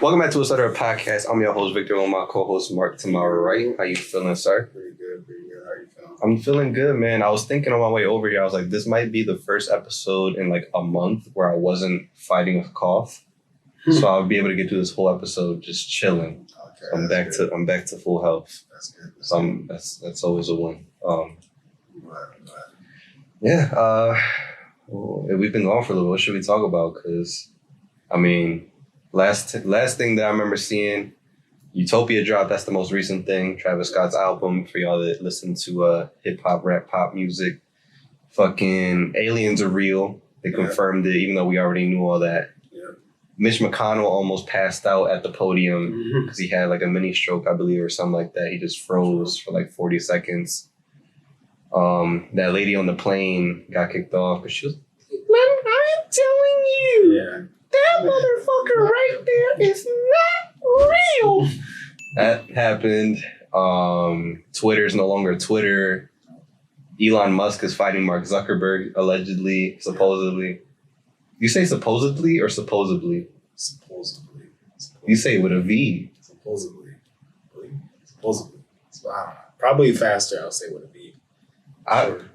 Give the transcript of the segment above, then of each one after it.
Welcome back to a Sutter podcast. I'm your host, Victor, and my co-host, Mark, to my right. How you feeling, sir? Pretty good. How you feeling? I'm feeling good, man. I was thinking on my way over here, I was like, this might be the first episode in like a month where I wasn't fighting a cough. So I'll be able to get through this whole episode just chilling. Okay, I'm back to full health. That's good. That's always a win. I'm glad. Yeah. We've been gone for a little. What should we talk about? Because, I mean, last thing that I remember seeing, Utopia dropped. That's the most recent thing. Travis Scott's album for y'all that listen to hip hop, rap, pop music. Fucking aliens are real. They confirmed it, even though we already knew all that. Mitch McConnell almost passed out at the podium because he had like a mini stroke, I believe, or something like that. He just froze for like 40 seconds. That lady on the plane got kicked off because she was, I'm telling you, that motherfucker right there is not real. That happened. Twitter's no longer Twitter. Elon Musk is fighting Mark Zuckerberg, allegedly, supposedly. You say supposedly or supposedly? Supposedly. You say it with a V. Supposedly. So, I don't know. Probably faster, I'll say with a V.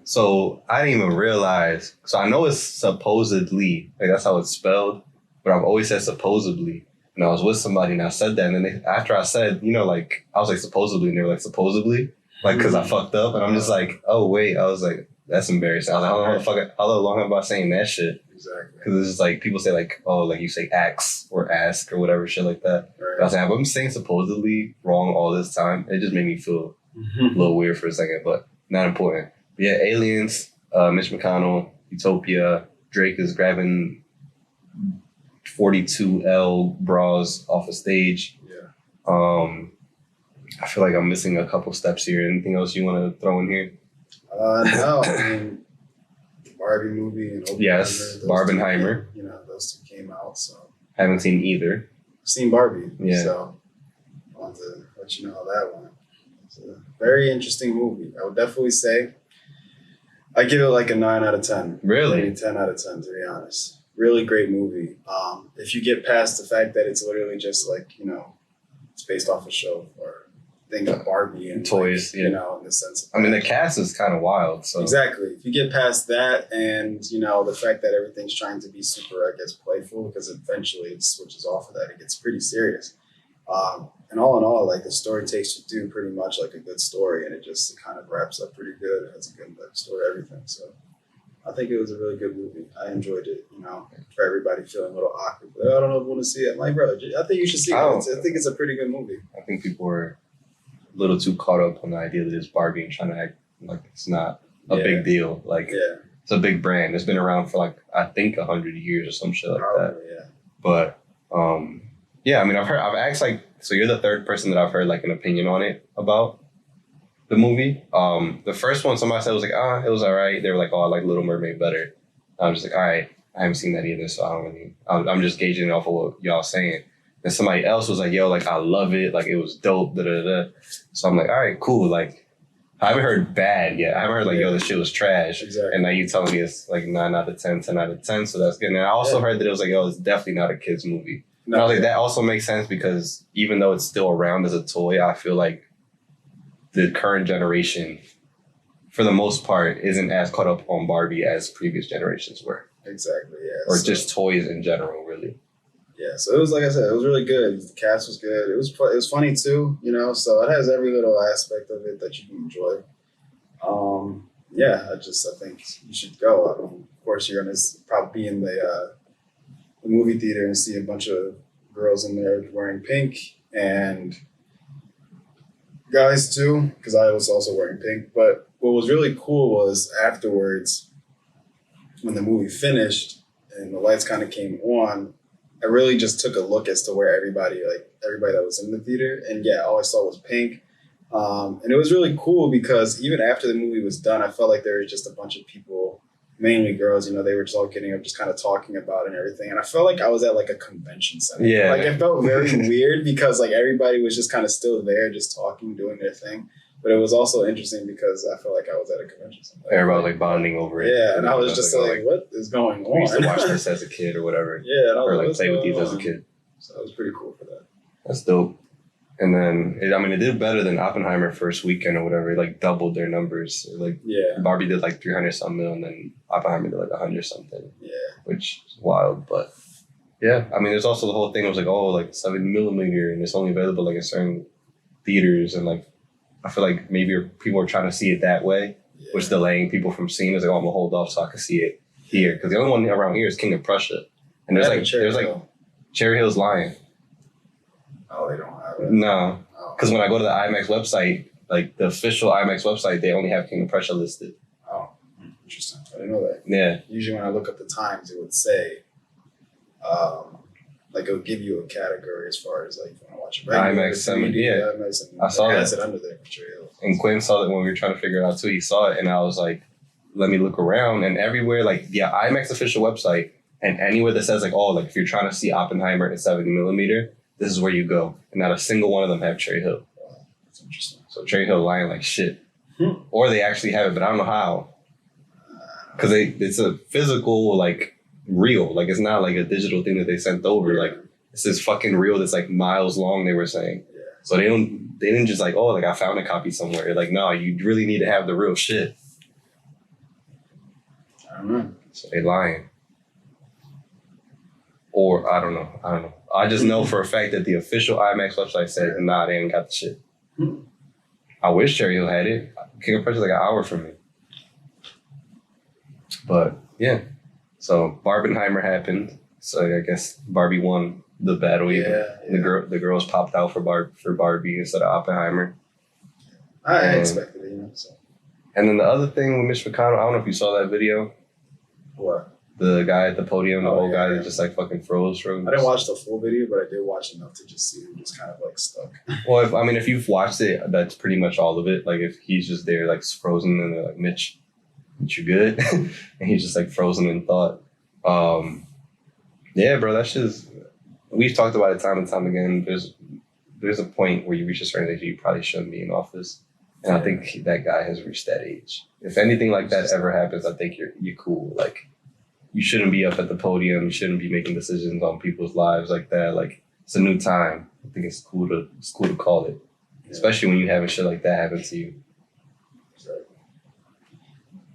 So I didn't even realize. So I know it's supposedly. Like that's how it's spelled. But I've always said supposedly. And I was with somebody and I said that. And then after I said, like, I was like supposedly. And they were like, supposedly? Like, because I fucked up. And I'm just like, oh, wait. I was like, that's embarrassing. I was like, how long am I saying that shit? Exactly. Because it's just like, people say like, oh, like you say ax or ask or whatever shit like that. Right. I was like, I'm saying supposedly wrong all this time. It just made me feel a little weird for a second, but not important. But yeah, aliens, Mitch McConnell, Utopia, Drake is grabbing 42L bras off a stage. Yeah. I feel like I'm missing a couple steps here. Anything else you want to throw in here? No, I mean, Barbie movie and Oppenheimer. Yes, Barbenheimer. Those two came out, so. Haven't seen either. I've seen Barbie, Yeah. so I wanted to let you know how that went. It's a very interesting movie. I would definitely say I give it like a 9 out of 10. Really? Maybe 10 out of 10, to be honest. Really great movie. If you get past the fact that it's literally just like, it's based off a show or think of Barbie and toys, in the sense of the cast is kind of wild. So exactly. If you get past that and, the fact that everything's trying to be super, I guess, playful, because eventually it switches off of that. It gets pretty serious. And all in all, like the story takes you through pretty much like a good story, and it kind of wraps up pretty good. It has a good story, everything. So I think it was a really good movie. I enjoyed it, for everybody feeling a little awkward. But I don't know if you want to see it. I'm like, bro, I think you should see it. I think it's a pretty good movie. I think people were a little too caught up on the idea that it's Barbie and trying to act like it's not a big deal. Like, it's a big brand. It's been around for like, I think 100 years or some shit like that. Yeah. But, I've asked like, so you're the third person that I've heard like an opinion on it about the movie. The first one, somebody said was like, it was all right. They were like, oh, I like Little Mermaid better. I'm just like, all right, I haven't seen that either. So I'm just gauging it off of what y'all saying. And somebody else was like, yo, like, I love it. Like, it was dope. So I'm like, all right, cool. Like, I haven't heard bad yet. I haven't heard like, yo, this shit was trash. Exactly. And now you telling me it's like 9 out of 10, 10 out of 10. So that's good. And I also heard that it was like, yo, it's definitely not a kid's movie. No, like, that also makes sense because even though it's still around as a toy, I feel like the current generation, for the most part, isn't as caught up on Barbie as previous generations were. Exactly, yeah. Or just toys in general, really. Yeah, so it was, like I said, it was really good. The cast was good. It was funny too, so it has every little aspect of it that you can enjoy. I think you should go. I mean, of course, you're going to probably be in the movie theater and see a bunch of girls in there wearing pink and guys too, because I was also wearing pink. But what was really cool was afterwards, when the movie finished and the lights kind of came on, I really just took a look as to where everybody that was in the theater, and all I saw was pink. And it was really cool because even after the movie was done, I felt like there was just a bunch of people, mainly girls, they were just all getting up, just kind of talking about it and everything. And I felt like I was at like a convention center. Yeah. Like it felt very weird because like everybody was just kind of still there, just talking, doing their thing. But it was also interesting because I felt like I was at a convention center. Everybody was like bonding over it. Yeah, and I was just like, what is going on? We used to watch this as a kid or whatever. Yeah, and I was or like like, play with these as a kid. So it was pretty cool for that. That's dope. And then, it did better than Oppenheimer first weekend or whatever. It like doubled their numbers. Like Yeah. Barbie did like 300 some mil, and then Oppenheimer did like 100 something. Yeah. Which is wild, but yeah. I mean, there's also the whole thing. It was like, oh, like 70 millimeter, and it's only available like in certain theaters, and like I feel like maybe people are trying to see it that way, Yeah. which delaying people from seeing it. It's like, oh, I'm gonna hold off so I can see it here, because the only one around here is King of Prussia, and there's like Cherry Hill's lying. Oh, they don't have it. No. Oh. Because when I go to the IMAX website, like the official IMAX website, they only have King of Prussia listed. Oh, interesting. I didn't know that. Yeah. Usually when I look up the times, it would say, like it would give you a category as far as like when I watch a regular IMAX 70, 3D, yeah. IMAX, and I saw it has that. it under there for Trail. And Quinn saw that when we were trying to figure it out too. He saw it, and I was like, let me look around. And everywhere, like the IMAX official website, and anywhere that says like, oh, like if you're trying to see Oppenheimer at 70 millimeter, this is where you go. And not a single one of them have Cherry Hill. Wow, that's interesting. So Cherry Hill lying like shit. Hmm. Or they actually have it, but I don't know how. Because it's a physical, like, reel. Like, it's not like a digital thing that they sent over. Yeah. Like, it's this fucking reel that's like miles long, they were saying. Yeah. So they didn't just like, oh, like I found a copy somewhere. Like, no, you really need to have the real shit. I don't know. So they lying. Or I don't know. I just know for a fact that the official IMAX website said, nah, they ain't got the shit. Hmm. I wish Cherry Hill had it. King of Prussia like an hour from me. But yeah. So Barbenheimer happened. So I guess Barbie won the battle. Even. Yeah. The girls popped out for Barbie instead of Oppenheimer. I And- expected it, you know. So And then the other thing with Mitch McConnell, I don't know if you saw that video. what? The guy at the podium, the Oh, old yeah, guy yeah. that just like fucking froze. I didn't watch the full video, but I did watch enough to just see him just kind of like stuck. Well, if you've watched it, that's pretty much all of it. Like if he's just there like frozen and they're like, Mitch, you good? And he's just like frozen in thought. Yeah, bro, that's just, we've talked about it time and time again. There's a point where you reach a certain age you probably shouldn't be in office. And I think that guy has reached that age. If anything like that ever happens, I think you're cool. Like you shouldn't be up at the podium. You shouldn't be making decisions on people's lives like that. Like it's a new time. I think it's cool to call it, especially when you having shit like that happen to you. So,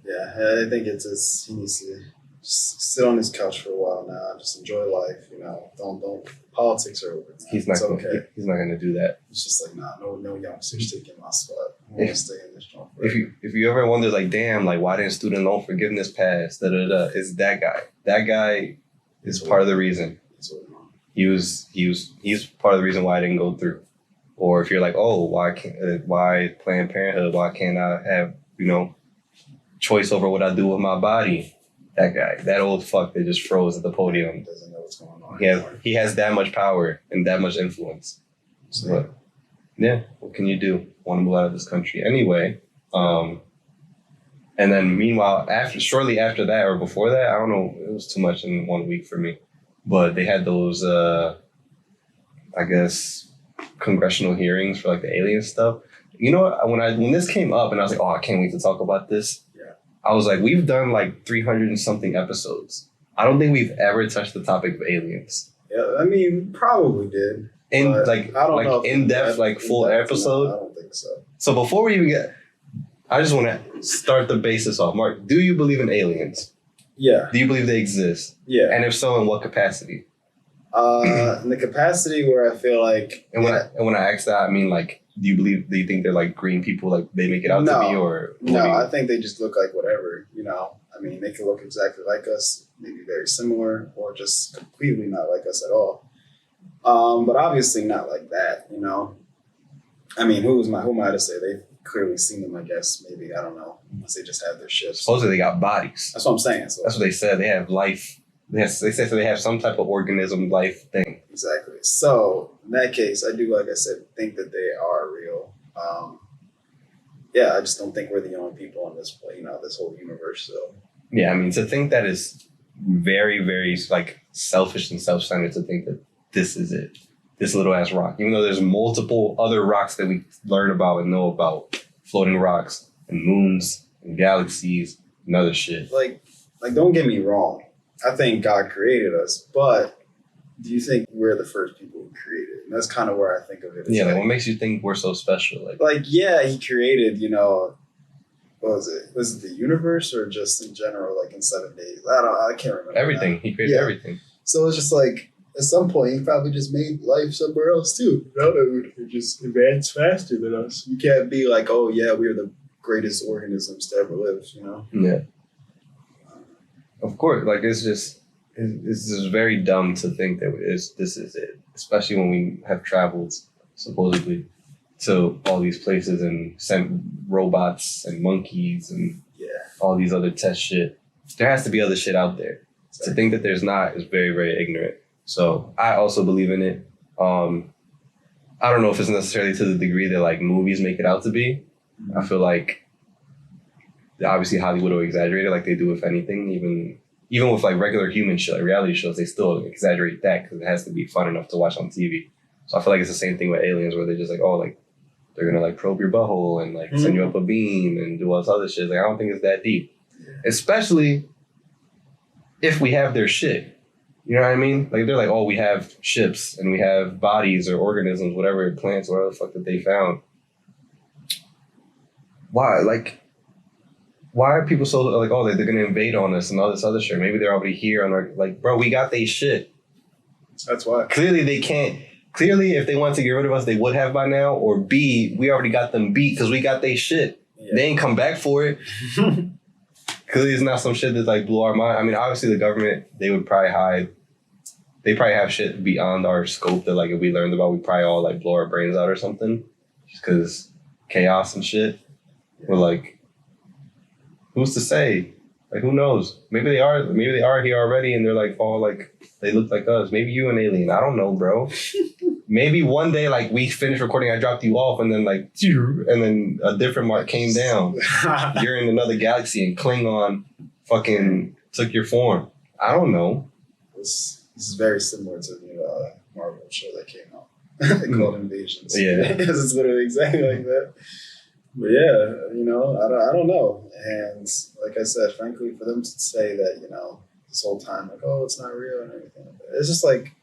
yeah, I think it's just, he needs to just sit on his couch for a while now. Just enjoy life, you know. Don't politics are over. Man. He's not. It's okay. He's not gonna do that. It's just like no youngsters taking my spot. I want to stay in this joint. If you ever wonder like, damn, like why didn't student loan forgiveness pass? It's that guy. That guy is part of the reason. He's part of the reason why I didn't go through. Or if you're like, oh, why Planned Parenthood? Why can't I have choice over what I do with my body? That guy, that old fuck that just froze at the podium. Doesn't know what's going on. He has that much power and that much influence. But yeah, what can you do? Want to move out of this country anyway. And then meanwhile, shortly after that or before that, I don't know, it was too much in 1 week for me. But they had those, I guess, congressional hearings for like the alien stuff. You know what? When this came up and I was like, oh, I can't wait to talk about this. Yeah. I was like, we've done like 300 and something episodes. I don't think we've ever touched the topic of aliens. Yeah, I mean, probably did. In But like I don't know if in depth, like full in-depth, episode. no, I don't think so. So before we even I just want to start the basis off. Mark, do you believe in aliens? Yeah, Do you believe they exist? yeah. And if so, in what capacity? In the capacity where I feel like, And when I ask that, I mean like, do you think they're like green people, like they make it out to No. be, or no, what do you- I think they just look like whatever, you know. I mean, they can look exactly like us, maybe very similar, or just completely not like us at all. But obviously not like that, you know. I mean, who am I to say? They've clearly seen them, I guess. Maybe, I don't know, unless they just have their ships. supposedly they got bodies. That's what I'm saying. So That's what they said. They have life. They say so they have some type of organism life thing. exactly. So in that case, I do, like I said, think that they are real. Yeah, I just don't think we're the only people on this, this whole universe. So Yeah, I mean, to think that is very, very like selfish and self-centered to think that this is it, this little ass rock. Even though there's multiple other rocks that we learn about and know about, floating rocks and moons and galaxies and other shit. like don't get me wrong. I think God created us, but do you think we're the first people who created? And that's kind of where I think of it. It's Yeah, like what makes you think we're so special? like yeah, he created, you know, what was it? Was it the universe or just in general, like in 7 days? I can't remember. everything. He created everything. So it's just like at some point he probably just made life somewhere else too. You know, it would just advance faster than us. You can't be like, oh yeah, we're the greatest organisms to ever live. You know? Yeah. Of course, like it's just very dumb to think that this is it, especially when we have traveled supposedly to all these places and sent robots and monkeys and all these other test shit. There has to be other shit out there. Exactly. To think that there's not is very, very ignorant. So I also believe in it. I don't know if it's necessarily to the degree that like movies make it out to be. Mm-hmm. I feel like obviously Hollywood will exaggerate it like they do with anything, even with like regular human shit, like reality shows, they still exaggerate that because it has to be fun enough to watch on TV. So I feel like it's the same thing with aliens where they're just like, oh, like they're gonna like probe your butthole and like send you up a beam and do all this other shit. Like I don't think it's that deep, especially if we have their shit. You know what I mean? Like they're like, oh, we have ships and we have bodies or organisms, whatever, plants, whatever the fuck that they found. Why? Like, why are people so like, oh, they're gonna invade on us and all this other shit? Maybe they're already here and are like, bro, we got they shit. That's why. Clearly they can't. Clearly, if they wanted to get rid of us, they would have by now. Or B, we already got them beat because we got they shit. Yeah. They ain't come back for it. Clearly, it's not some shit that like blew our mind. I mean, obviously, the government, they would probably hide. They probably have shit beyond our scope that like if we learned about, we probably all like blow our brains out or something. Just because chaos and shit. Yeah. We're like, who's to say? Like, who knows? Maybe they are here already and they're like all like, they look like us. Maybe you an alien. I don't know, bro. Maybe one day, like, we finished recording, I dropped you off, and then, like, and then a different mark came down. You're in another galaxy, and Klingon fucking took your form. I don't know. This is very similar to the Marvel show that came out. They called Invasions. Yeah. Because it's literally exactly like that. But yeah, you know, I don't know. And like I said, frankly, for them to say that, you know, this whole time, like, oh, it's not real and everything like that, it's just like,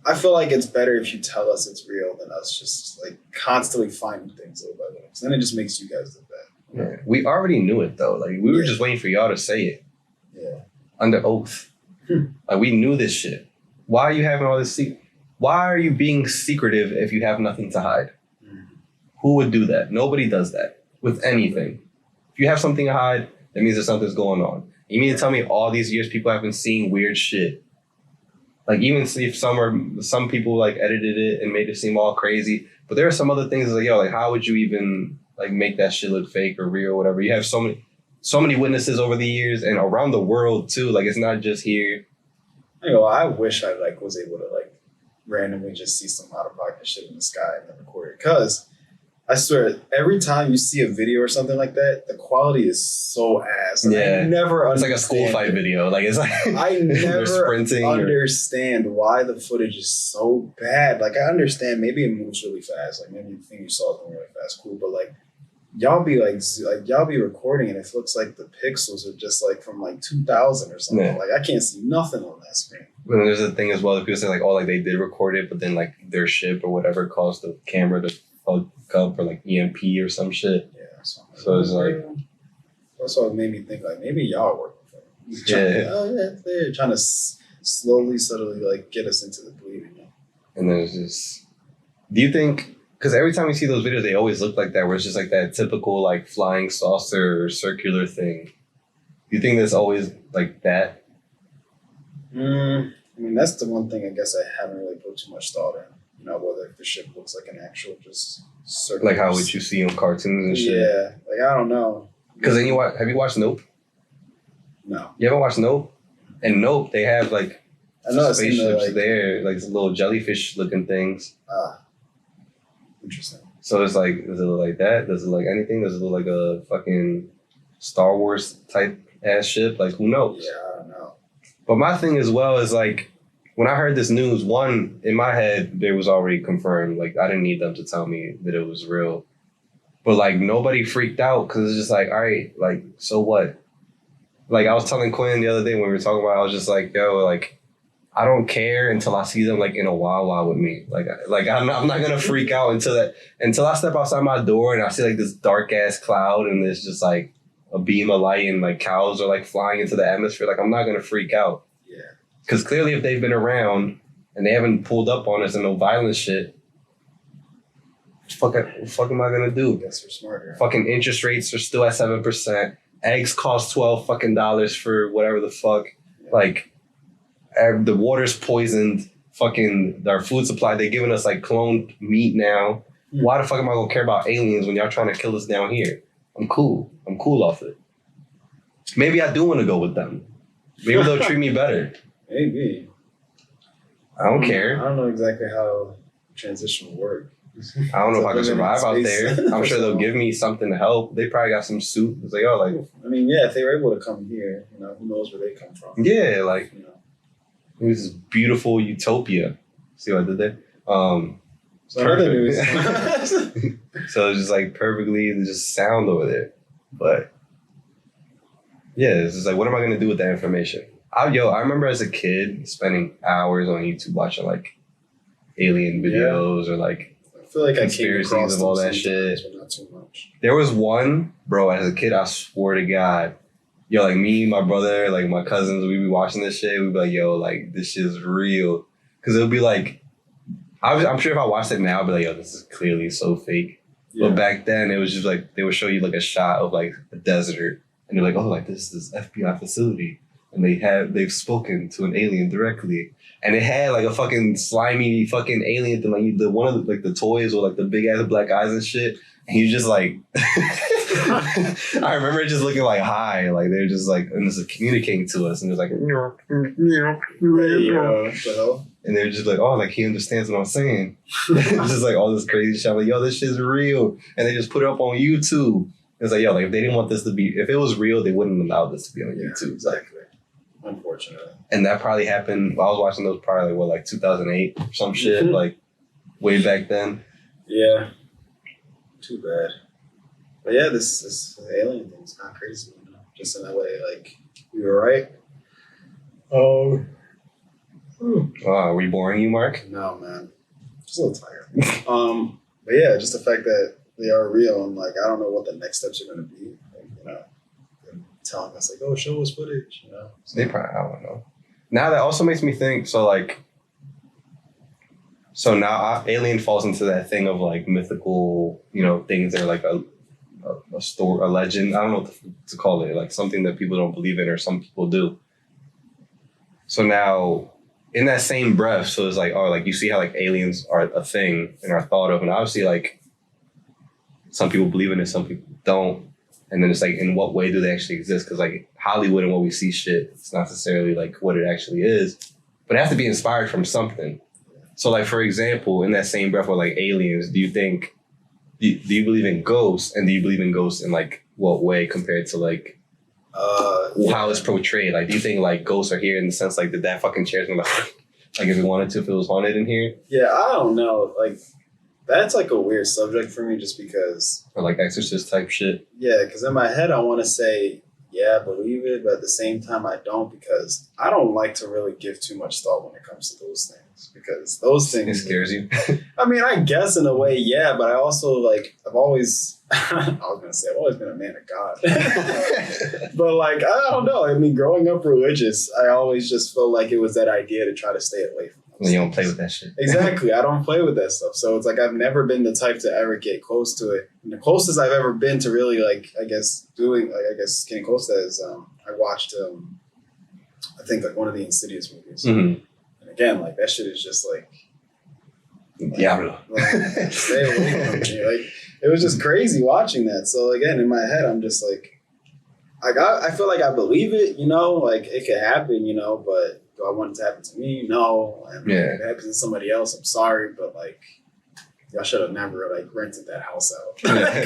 I feel like it's better if you tell us it's real than us just like constantly finding things little by little. Then it just makes you guys look bad. Yeah. We already knew it though. Like we were just waiting for y'all to say it. Yeah. Under oath. Like we knew this shit. Why are you having all this why are you being secretive if you have nothing to hide? Who would do that? Nobody does that with anything. If you have something to hide, that means that something's going on. You mean to tell me all these years people have been seeing weird shit? Like even if some people like edited it and made it seem all crazy, but there are some other things like, yo, like how would you even like make that shit look fake or real or whatever? You have so many witnesses over the years and around the world too. Like it's not just here. You know, I wish I like was able to like randomly just see some out of pocket shit in the sky and then record it. Because I swear, every time you see a video or something like that, the quality is so ass. And yeah, I never it's like a school fight video. Like it's like I never understand why the footage is so bad. Like I understand maybe it moves really fast. Like maybe the thing you saw is really fast, cool. But like y'all be recording and it looks like the pixels are just like from like 2000 or something. Yeah. Like I can't see nothing on that screen. But there's a thing as well that people say like, oh, like they did record it, but then like their ship or whatever caused the camera to fuck up or like EMP or some shit. Yeah. So it's like that's what made me think like maybe y'all working for them. They're trying to slowly, subtly like get us into the bleeding. And then it's just, do you think? Because every time you see those videos, they always look like that, where it's just like that typical like flying saucer or circular thing. Do you think that's always like that? I mean, that's the one thing I guess I haven't really put too much thought in. You know, whether the ship looks like an actual just circle. Like how would you see on cartoons and shit? Yeah, like I don't know. Because then have you watched Nope? No. You haven't watched Nope? And Nope, they have like spaceships there, like little jellyfish looking things. Interesting. So it's like, does it look like that? Does it look like anything? Does it look like a fucking Star Wars type ass ship? Like who knows? Yeah, I don't know. But my thing as well is like, when I heard this news, one, in my head, it was already confirmed. Like, I didn't need them to tell me that it was real. But, like, nobody freaked out because it's just like, all right, like, so what? Like, I was telling Quinn the other day when we were talking about it, I was just like, yo, like, I don't care until I see them like in a Wawa with me. Like I'm not gonna freak out until I step outside my door and I see like this dark ass cloud and there's just like a beam of light and like cows are like flying into the atmosphere. Like I'm not gonna freak out. Yeah. Because clearly, if they've been around and they haven't pulled up on us and no violent shit, what the fuck am I gonna do? I guess we're smarter. Fucking interest rates are still at 7%. Eggs cost $12 for whatever the fuck. Yeah. Like. The water's poisoned. Fucking our food supply. They're giving us like cloned meat now. Why the fuck am I gonna care about aliens when y'all trying to kill us down here? I'm cool. I'm cool off it. Maybe I do want to go with them. Maybe they'll treat me better. Maybe. I don't care. I don't know exactly how transition will work. I don't know if I can survive out there. I'm sure they'll So- give me something to help. They probably got some suit. It's like, oh, like, I mean, yeah, if they were able to come here, you know, who knows where they come from? yeah, like, You know. it was this beautiful utopia. See what I did there? So another news. So it's just like perfectly, there's just sound over there. But yeah, it's just like, what am I gonna do with that information? I remember as a kid spending hours on YouTube watching like alien videos or like I feel like I came conspiracies across of all them that shit. sometimes, but not too much. There was one, bro, as a kid, I swear to God, yo, like me, my brother, like my cousins, we'd be watching this shit. We'd be like, yo, like this shit is real. Cause it would be like, I'm sure if I watched it now, I'd be like, yo, this is clearly so fake. Yeah. But back then, it was just like, they would show you like a shot of like a desert. And they're like, oh, like this is FBI facility. And they've spoken to an alien directly. And it had like a fucking slimy fucking alien thing. Like one of the, like the toys with like the big ass black eyes and shit. And he was just like, I remember it just looking like high. Like they're just like, and this is communicating to us. And it was like, What the hell? and they're just like, oh, like he understands what I'm saying. It's just like all this crazy shit. I'm like, yo, this shit's real. And they just put it up on YouTube. It's like, yo, like if they didn't want this to be, if it was real, they wouldn't allow this to be on Yeah, YouTube. Like, exactly. Unfortunately. and that probably happened. I was watching those probably like, what, like 2008 or some shit, Mhm. like way back then. Yeah. Too bad. But yeah, this alien thing's not crazy, you know. Just in that way, like we were right. Oh. Are we boring you, Mark? No, man. Just a little tired. But yeah, just the fact that they are real and like I don't know what the next steps are gonna be. Like, you know, them telling us like, oh, show us footage, you know. So, They probably, I don't know. Now that also makes me think, so now Alien falls into that thing of like mythical, you know, things that are like a story, a legend. I don't know what to call it, like something that people don't believe in or some people do. So now, in that same breath, so it's like, oh, like you see how like aliens are a thing and are thought of, and obviously like some people believe in it, some people don't. And then it's like, in what way do they actually exist? Because like Hollywood and what we see shit, it's not necessarily like what it actually is, but it has to be inspired from something. So like, for example, in that same breath with like aliens, do you think, do you believe in ghosts? And do you believe in ghosts in like what way compared to like how it's portrayed? Like, do you think like ghosts are here in the sense like, did that fucking chair's gonna like if it wanted to, if it was haunted in here? Yeah, I don't know. Like that's like a weird subject for me just because Or like exorcist type shit? yeah, because in my head I want to say yeah, I believe it, but at the same time I don't because I don't like to really give too much thought when it comes to those things because those It things scares you? I mean, I guess in a way, yeah, but I also like I've always I was gonna say I've always been a man of God. But like I don't know. I mean, growing up religious, I always just felt like it was that idea to try to stay away from those When you don't things. play with that shit. Exactly. I don't play with that stuff. So it's like I've never been the type to ever get close to it. And the closest I've ever been to really like I guess getting close to that is I watched I think like one of the Insidious movies. Mm-hmm. And again, like that shit is just like Diablo. stay away from me. Like it was just crazy watching that. So again, in my head, I'm just like I feel like I believe it, you know, like it could happen, you know, but do I want it to happen to me? No. And Yeah. if it happens to somebody else, I'm sorry, but like y'all should have never like rented that house out.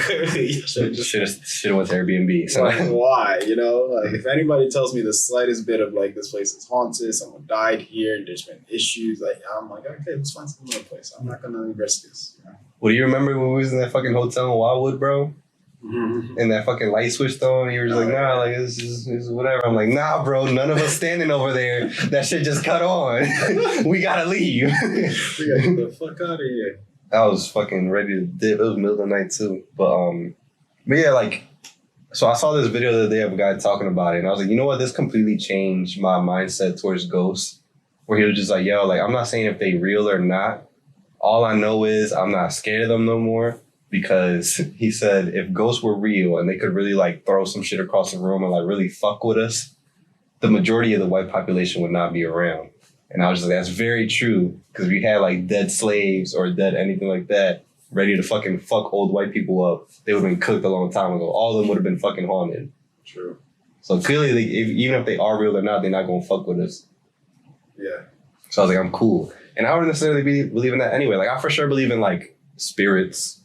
Clearly, you should have just Should have went to Airbnb. So like, why? You know, like if anybody tells me the slightest bit of like this place is haunted, someone died here, and there's been issues, like I'm like, okay, let's find some other place. I'm not gonna risk this. You know? well, do you remember when we was in that fucking hotel in Wildwood, bro? and that fucking light switched on. You were just like, nah, like it's whatever. I'm like, nah, bro, none of us standing over there. That shit just cut on. We gotta leave. We gotta get the fuck out of here. I was fucking ready to dip. It was middle of the night too. But yeah, like, so I saw this video the other day of a guy talking about it, and I was like, you know what? This completely changed my mindset towards ghosts. Where he was just like, yo, like, I'm not saying if they real or not. All I know is I'm not scared of them no more, because he said if ghosts were real and they could really like throw some shit across the room and like really fuck with us, the majority of the white population would not be around. And I was just like, that's very true, because if you had like dead slaves or dead anything like that ready to fucking fuck old white people up, they would have been cooked a long time ago. All of them would have been fucking haunted. True. So clearly, even if they are real or not, they're not gonna fuck with us. Yeah. So I was like, I'm cool. And I don't necessarily believe in that anyway. Like, I for sure believe in, like, spirits.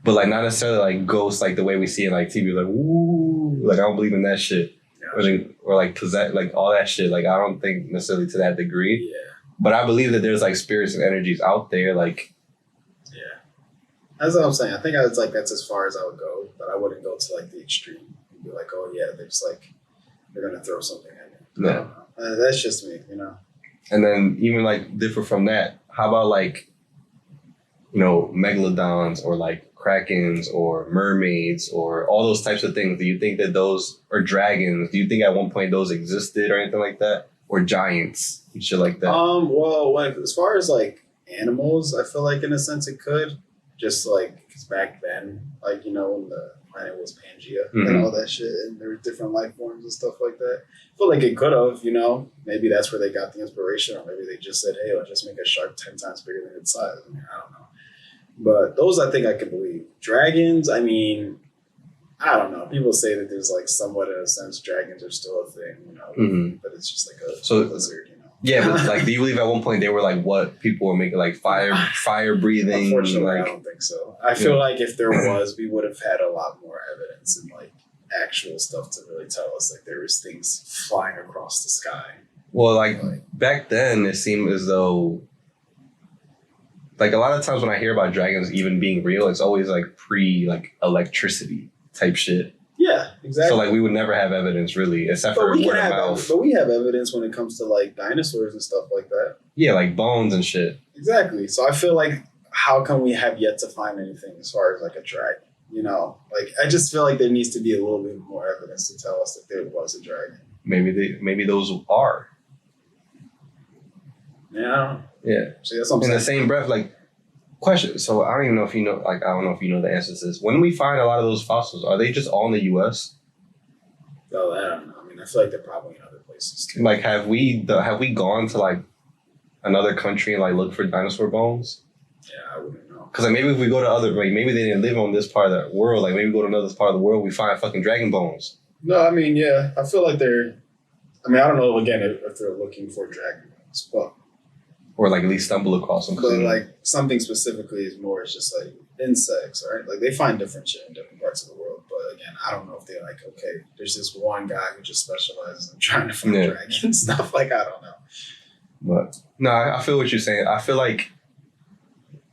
But, like, not necessarily, like, ghosts, like, the way we see in, like, TV. Like, ooh. Like, I don't believe in that shit. Yeah. Or like, possess, like, all that shit. Like, I don't think necessarily to that degree. Yeah. But I believe that there's, like, spirits and energies out there, like... Yeah. That's what I'm saying. I think I was, like, that's as far as I would go. But I wouldn't go to, like, the extreme. And be like, oh, yeah, they're just, like, they're going to throw something at me. Yeah. That's just me, you know? And then even like different from that, how about like, you know, megalodons or like krakens or mermaids or all those types of things? Do you think that those are dragons? Do you think at one point those existed or anything like that? Or giants and shit like that? Well, like, as far as like animals, I feel like in a sense it could. Just like, because back then, like, you know, when the planet was Pangea and all that shit, and there were different life forms and stuff like that. I feel like it could have, you know, maybe that's where they got the inspiration, or maybe they just said, hey, let's just make a shark 10 times bigger than its size. I mean, I don't know. But those I think I can believe. Dragons, I mean, I don't know. People say that there's like somewhat in a sense dragons are still a thing, you know, but it's just like a lizard, you know. Yeah, but like, do you believe at one point they were like what people were making, like fire breathing? Unfortunately, like, I don't think so. I feel like if there was, we would have had a lot more evidence and like actual stuff to really tell us like there was things flying across the sky. Well, like back then, it seemed as though like a lot of times when I hear about dragons even being real, it's always like like electricity type shit. Yeah, exactly. So like we would never have evidence really, except for word of mouth. But we have evidence when it comes to like dinosaurs and stuff like that. Yeah, like bones and shit. Exactly. So I feel like how come we have yet to find anything as far as like a dragon? You know, like I just feel like there needs to be a little bit more evidence to tell us that there was a dragon. Maybe those are. Yeah. I don't know. Yeah. So that's what I'm saying. In the same breath, like. Question. So I don't even know if you know. Like I don't know if you know the answer to this. When we find a lot of those fossils, are they just all in the U.S.? Oh, I don't know. I mean, I feel like they're probably in other places too. Like, have we gone to like another country and like look for dinosaur bones? Yeah, I wouldn't know. Because like maybe if we go to other, like maybe they didn't live on this part of the world. Like maybe we go to another part of the world, we find fucking dragon bones. No, I mean, yeah, I feel like they're. I mean, I don't know again if they're looking for dragon bones, but. Or like at least stumble across them. But like something specifically is more, it's just like insects, right? Like they find different shit in different parts of the world. But again, I don't know if they're like, okay, there's this one guy who just specializes in trying to find dragons and stuff. Like, I don't know. But no, I feel what you're saying. I feel like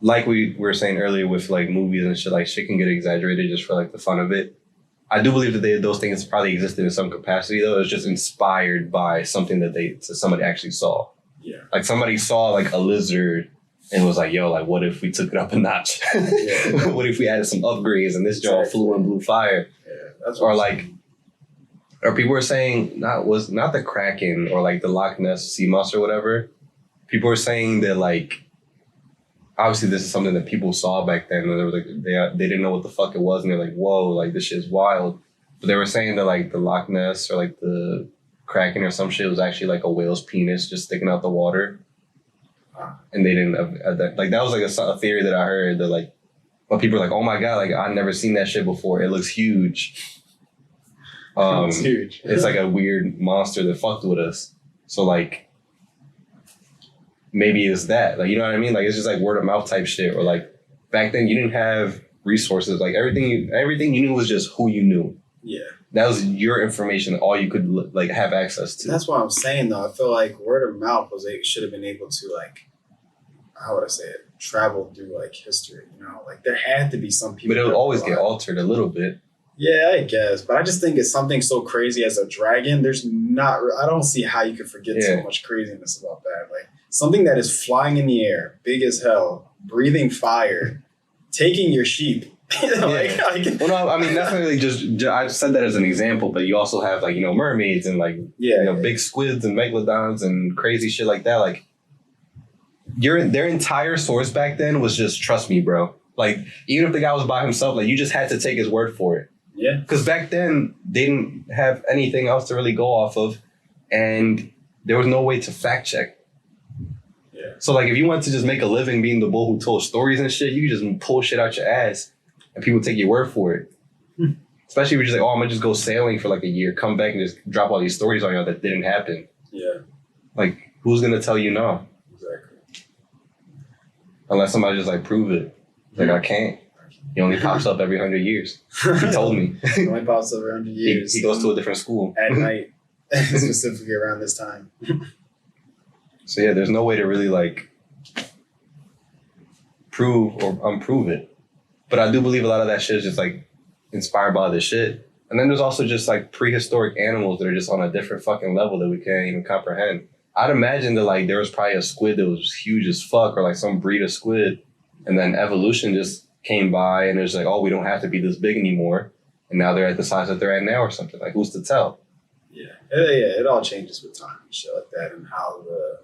we were saying earlier with like movies and shit, like shit can get exaggerated just for like the fun of it. I do believe that those things probably existed in some capacity though. It's just inspired by something that somebody actually saw. Yeah. Like somebody saw like a lizard and was like, yo, like what if we took it up a notch? Yeah. What if we added some upgrades and this jaw flew and blew fire? Yeah, that's what or people were saying not the Kraken or like the Loch Ness sea mouse or whatever. People were saying that like obviously this is something that people saw back then and they were like they didn't know what the fuck it was and they're like, whoa, like this shit's wild. But they were saying that like the Loch Ness or like the Kraken or some shit was actually like a whale's penis just sticking out the water, and they didn't like that was like a theory that I heard that like, but people are like, oh my god, like I've never seen that shit before. It looks huge. It's huge. It's like a weird monster that fucked with us. So like, maybe it's that. Like you know what I mean? Like it's just like word of mouth type shit. Or like back then you didn't have resources. Like everything you knew was just who you knew. Yeah. That was your information, all you could like have access to. That's what I'm saying though. I feel like word of mouth should have been able to like, how would I say it, traveled through like history. You know, like there had to be some people. But it'll that always were get alive. altered a little bit. Yeah, I guess, but I just think it's something so crazy as a dragon. There's not. I don't see how you could forget so Yeah. much craziness about that. Like something that is flying in the air, big as hell, breathing fire, taking your sheep. like, Well, no, I mean, definitely I said that as an example, but you also have like, mermaids and like, yeah, big squids and megalodons and crazy shit like that. Like, their entire source back then was just trust me, bro. Like, even if the guy was by himself, like, you just had to take his word for it. yeah, Because back then, they didn't have anything else to really go off of, and there was no way to fact check. yeah, So, like, if you wanted to just make a living being the bull who told stories and shit, you could just pull shit out your ass, and people take your word for it. Especially if you're just like, oh, I'm gonna just go sailing for like a year, come back and just drop all these stories on you that didn't happen. yeah, Like, who's gonna tell you no? exactly. Unless somebody just like prove it. Like, I can't. He only pops up every 100 years. He told me. Only pops up around the years. He goes to a different school. at night, specifically around this time. So yeah, there's no way to really like prove or unprove it. But I do believe a lot of that shit is just like inspired by the shit. And then there's also just like prehistoric animals that are just on a different fucking level that we can't even comprehend. I'd imagine that like there was probably a squid that was huge as fuck or like some breed of squid. And then evolution just came by and it was like, oh, we don't have to be this big anymore. And now they're at the size that they're at now or something. Like, who's to tell? Yeah, it all changes with time and shit like that, and how the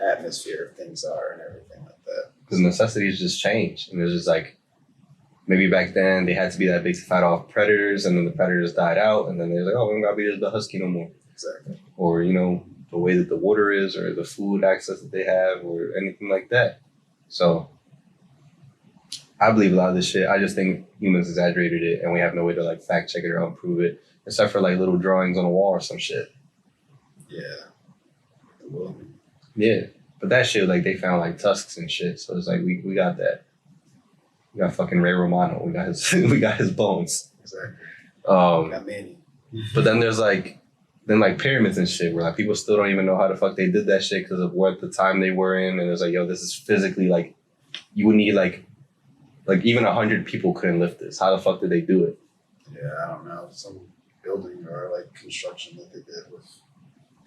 atmosphere of things are and everything like that. Because necessities just change. And it's just like, maybe back then they had to be that big to fight off predators, and then the predators died out, and then they're like, oh, we don't gotta be the husky no more. Exactly. Or, the way that the water is, or the food access that they have, or anything like that. So I believe a lot of this shit. I just think humans exaggerated it, and we have no way to like fact check it or unprove it, except for like little drawings on the wall or some shit. Yeah. Well, Yeah. But that shit, like, they found like tusks and shit. So it's like we got that. We got fucking Ray Romano. We got his we got his bones. exactly. Um Got Manny. but then there's like pyramids and shit where like people still don't even know how the fuck they did that shit because of what the time they were in, and it's like, yo, this is physically like you would need like even 100 people couldn't lift this. How the fuck did they do it? Yeah, I don't know. Some building or like construction that they did with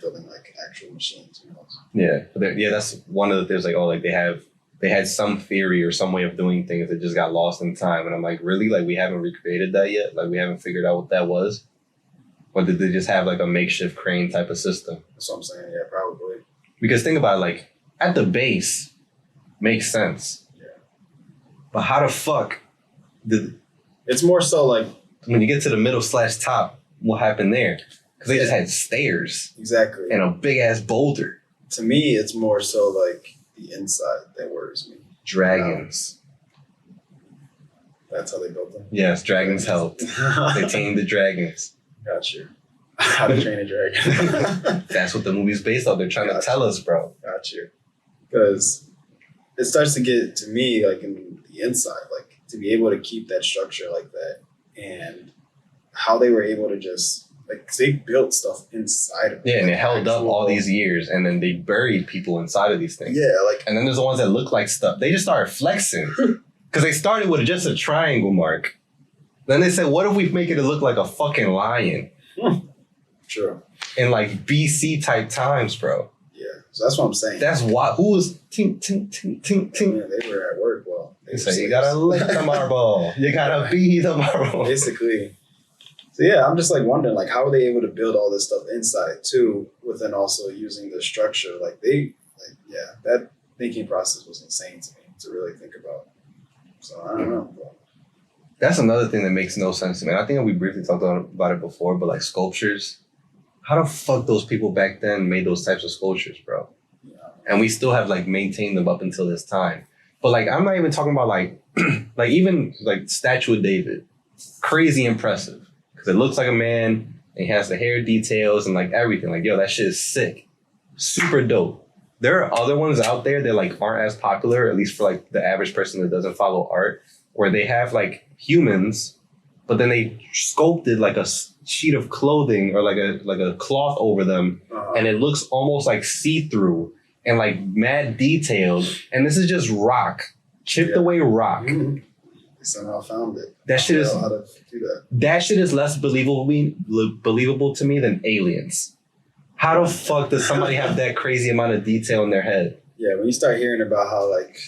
building like actual machines. Who knows? Yeah, but that's one of the things. Like, oh, like they had some theory or some way of doing things that just got lost in time, and I'm like, really? Like, we haven't recreated that yet? Like, we haven't figured out what that was? Or did they just have like a makeshift crane type of system? That's what I'm saying. Yeah, probably. Because think about it, like at the base, makes sense. Yeah. But how the fuck did It's more so like when you get to the middle / top, what happened there? Because they just had stairs exactly. and a big ass boulder. To me, it's more so like the inside that worries me. Dragons. That's how they built them. Yes, dragons helped. They tamed the dragons. Got you. How to Train a Dragon. That's what the movie's based on. They're trying to Gotcha. tell us, bro. Got you. Because it starts to get to me like in the inside, like to be able to keep that structure like that, and how they were able to just like 'cause they built stuff inside of it. Yeah, and like, it held up actual- all these years, and then they buried people inside of these things. Yeah, like And then there's the ones that look like stuff. They just started flexing. Because they started with just a triangle mark. Then they said, what if we make it look like a fucking lion? true. In like BC type times, bro. Yeah. So that's what I'm saying. That's why. Who was tink, tink, tink, tink, tink? Yeah, they were at work. Well, They say, you gotta lick the marble. You gotta be the marble. basically. So yeah, I'm just like wondering, like, how were they able to build all this stuff inside too, within also using the structure? Like that thinking process was insane to me to really think about. So I don't know. But That's another thing that makes no sense to me. And I think we briefly talked about it before, but like sculptures, how the fuck those people back then made those types of sculptures, bro? yeah, And we still have like maintained them up until this time. But like, I'm not even talking about like, like even like Statue of David, crazy impressive because it looks like a man and he has the hair details and like everything. Like, yo, that shit is sick, super dope. There are other ones out there that like aren't as popular, at least for like the average person that doesn't follow art, where they have like humans, but then they sculpted like a sheet of clothing or like a cloth over them, and it looks almost like see-through. and like mad detailed. And this is just rock, chipped away rock. Mm-hmm. They somehow found it. That shit is how to do that. That shit is less believable to me than aliens. How the fuck does somebody have that crazy amount of detail in their head? Yeah, when you start hearing about how like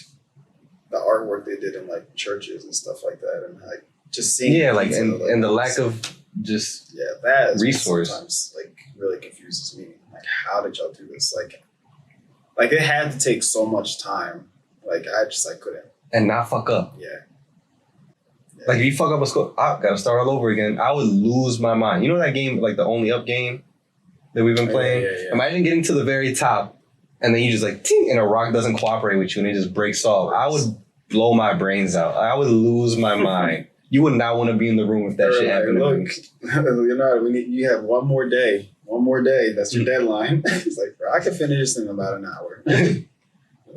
the artwork they did in like churches and stuff like that, and like just seeing like detail, and the lack of just that is resource sometimes like really confuses me. Like, how did y'all do this? Like it had to take so much time. Like I couldn't. and not fuck up. Yeah. Like if you fuck up a score, I gotta start all over again. I would lose my mind. You know that game, like the Only Up game that we've been playing? Yeah. Imagine getting to the very top and then you just like, ting, and a rock doesn't cooperate with you and it just breaks off. I would blow my brains out. I would lose my mind. You would not want to be in the room if that shit happened. Look, Leonardo, you have one more day. One more day. That's your deadline. It's like, bro, I can finish this in about an hour. It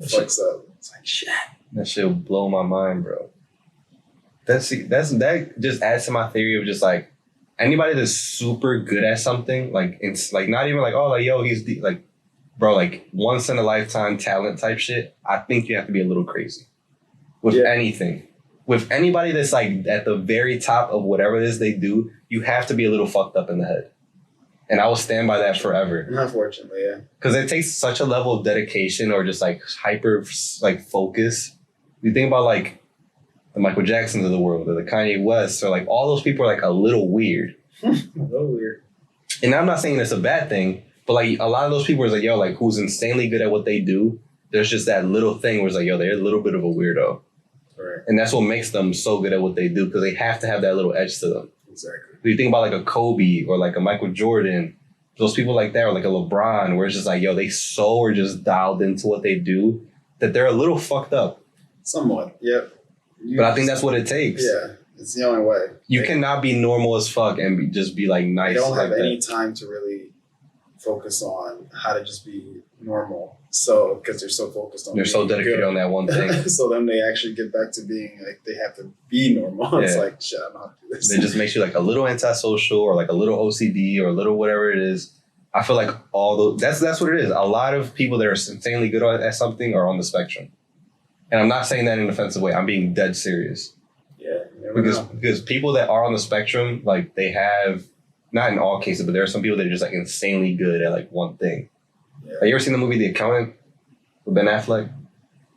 fucks up. It's like, shit. That shit will blow my mind, bro. That just adds to my theory of just like anybody that's super good at something, like it's like not even like, oh, like yo, he's like, bro, like once in a lifetime talent type shit. I think you have to be a little crazy with anything. With anybody that's like at the very top of whatever it is they do, you have to be a little fucked up in the head. And I will stand by that forever. Unfortunately, yeah. Because it takes such a level of dedication or just like hyper like focus. You think about like the Michael Jacksons of the world or the Kanye West or like all those people are like a little weird. A little weird. And I'm not saying it's a bad thing, but like a lot of those people are like, yo, like who's insanely good at what they do. There's just that little thing where it's like, yo, they're a little bit of a weirdo. Right. And that's what makes them so good at what they do because they have to have that little edge to them. Exactly. If you think about like a Kobe or like a Michael Jordan, those people like that, or like a LeBron, where it's just like, yo, they so are just dialed into what they do that they're a little fucked up. Somewhat, yep. But I think that's what it takes. Yeah, it's the only way. You cannot be normal as fuck and just be like nice. You don't like have any that. time to really focus on how to just be normal. So, because they're so focused on They're so dedicated good. on that one thing. So then they actually get back to being like, they have to be normal. It's like, shit, I don't know how to do this. It just makes you like a little antisocial or like a little OCD or a little whatever it is. I feel like all those, that's what it is. A lot of people that are insanely good at something are on the spectrum. And I'm not saying that in an offensive way. I'm being dead serious. Yeah. You never know. Because people that are on the spectrum, like they have, not in all cases, but there are some people that are just like insanely good at like one thing. Yeah. Have you ever seen the movie The Accountant with Ben Affleck?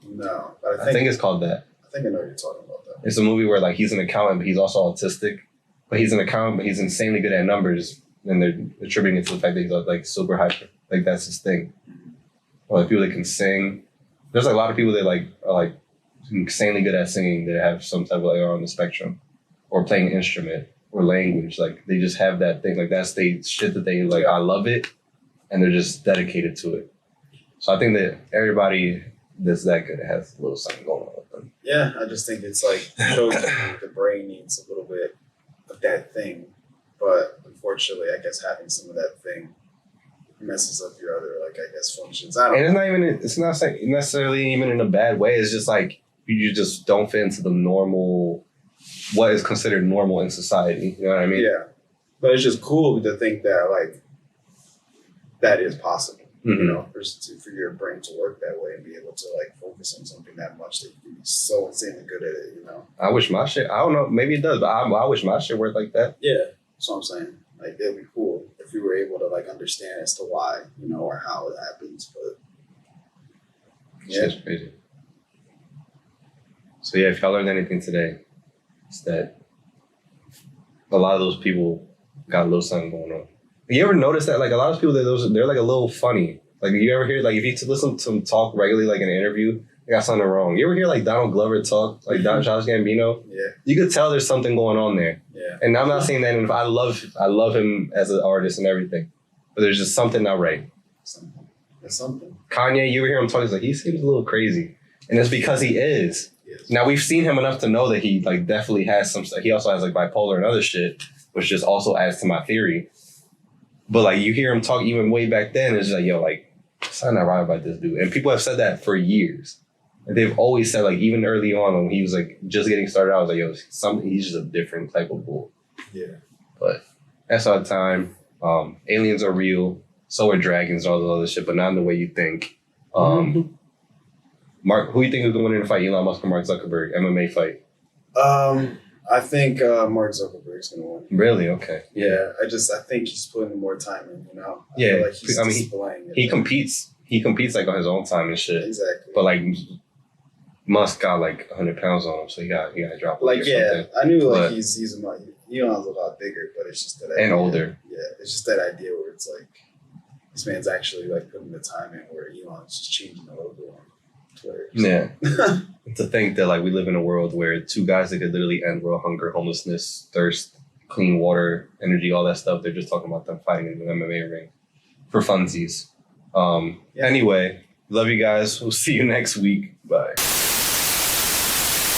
No. But I think it's called that. I think I know what you're talking about that. It's a movie where like he's an accountant, but he's also autistic. But he's an accountant, but he's insanely good at numbers. And they're attributing it to the fact that he's like super hyper. Like that's his thing. Or like people that can sing. There's like a lot of people that like are like insanely good at singing that have some type of like are on the spectrum. Or playing an instrument or language. Like they just have that thing. Like that's the shit that they like, I love it. And they're just dedicated to it. So I think that everybody that's that good has a little something going on with them. Yeah, I just think it's like shows you the brain needs a little bit of that thing. But unfortunately, I guess having some of that thing messes up your other, like, I guess, functions. I don't know. It's not necessarily even in a bad way. It's just like you just don't fit into the normal, what is considered normal in society. You know what I mean? Yeah. But it's just cool to think that, like, that is possible. Mm-hmm. You know, for your brain to work that way and be able to like focus on something that much that you can be so insanely good at it, you know. I wish my shit, I don't know, maybe it does, but I wish my shit worked like that. Yeah. That's what I'm saying. Like, it'd be cool if we were able to like understand as to why, you know, or how it happens. But yeah. Shit's crazy. So yeah, if y'all learned anything today, it's that a lot of those people got a little something going on. You ever notice that like a lot of people they're like a little funny. Like you ever hear like if you listen to them talk regularly like in an interview, they got something wrong. You ever hear like Donald Glover talk like Josh Gambino? Yeah. You could tell there's something going on there. Yeah. And I'm not saying that I love him as an artist and everything, but there's just something not right. There's something. Kanye, you ever hear him talk? He's like he seems a little crazy, and it's because he is. Yes. Now we've seen him enough to know that he like definitely has some. He also has like bipolar and other shit, which just also adds to my theory. But like you hear him talk even way back then, it's just like, yo, like something not right about this dude. And people have said that for years. And they've always said like even early on when he was like just getting started, I was like, yo, he's just a different type of bull. Yeah. But that's our time. Aliens are real, so are dragons and all this other shit, but not in the way you think. Mark, who do you think is going to win in the fight? Elon Musk or Mark Zuckerberg MMA fight? I think Mark Zuckerberg's gonna win. Really? Okay. Yeah, I think he's putting more time in. You know. I Yeah, feel like he's displaying it. He competes. He competes like on his own time and shit. Exactly. But like Musk got like 100 pounds on him, so he got to drop like or yeah, something. I knew like But- he's Elon's a lot bigger, but it's just that And idea. older. Yeah, it's just that idea where it's like this man's actually like putting the time in, where Elon's just changing the logo on Twitter. Yeah. To think that like we live in a world where two guys that could literally end world hunger, homelessness, thirst, clean water, energy, all that stuff, they're just talking about them fighting in an MMA ring for funsies. Yeah. Anyway, love you guys. We'll see you next week. Bye.